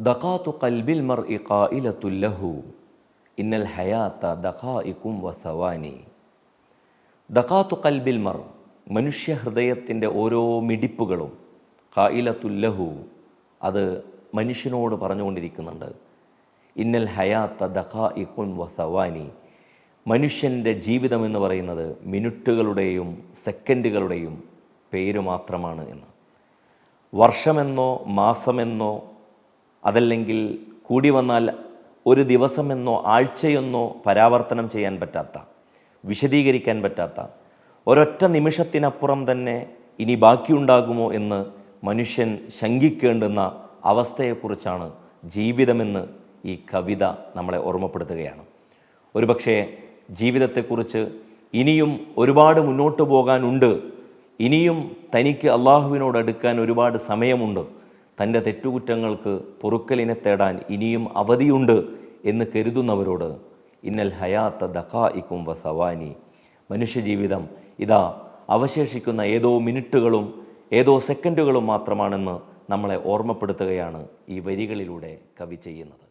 ദഖാത്തു ഖൽബിൽ മർഇ ഖായിലത്തുൽ ലഹു ഇന്നൽ ഹയാത്ത ദഖായികും വസവാനി. ദഖാത്തു ഖൽബിൽ മർ, മനുഷ്യ ഹൃദയത്തിൻ്റെ ഓരോ മിടിപ്പുകളും ഖായിലത്തുൽ ലഹു, അത് മനുഷ്യനോട് പറഞ്ഞുകൊണ്ടിരിക്കുന്നുണ്ട്. ഇന്നൽ ഹയാത്ത ദഖായികും വസവാനി, മനുഷ്യൻ്റെ ജീവിതം എന്ന് പറയുന്നത് മിനിറ്റുകളുടെയും സെക്കൻഡുകളുടെയും പേര് മാത്രമാണ് എന്ന്. വർഷമെന്നോ മാസമെന്നോ അതല്ലെങ്കിൽ കൂടി വന്നാൽ ഒരു ദിവസമെന്നോ ആഴ്ചയെന്നോ പരാവർത്തനം ചെയ്യാൻ പറ്റാത്ത, വിശദീകരിക്കാൻ പറ്റാത്ത, ഒരൊറ്റ നിമിഷത്തിനപ്പുറം തന്നെ ഇനി ബാക്കിയുണ്ടാകുമോ എന്ന് മനുഷ്യൻ ശങ്കിക്കേണ്ടുന്ന അവസ്ഥയെക്കുറിച്ചാണ് ജീവിതമെന്ന് ഈ കവിത നമ്മളെ ഓർമ്മപ്പെടുത്തുകയാണ്. ഒരുപക്ഷെ ജീവിതത്തെക്കുറിച്ച് ഇനിയും ഒരുപാട് മുന്നോട്ട് പോകാനുണ്ട്, ഇനിയും തനിക്ക് അള്ളാഹുവിനോട് അടുക്കാൻ ഒരുപാട് സമയമുണ്ട്, തൻ്റെ തെറ്റുകുറ്റങ്ങൾക്ക് പൊറുക്കലിനെ തേടാൻ ഇനിയും അവധിയുണ്ട് എന്ന് കരുതുന്നവരോട് ഇന്നൽ ഹയാത്ത ദഖായികും വസവാനി, മനുഷ്യജീവിതം ഇതാ അവശേഷിക്കുന്ന ഏതോ മിനിറ്റുകളും ഏതോ സെക്കൻഡുകളും മാത്രമാണെന്ന് നമ്മളെ ഓർമ്മപ്പെടുത്തുകയാണ് ഈ വരികളിലൂടെ കവി ചെയ്യുന്നത്.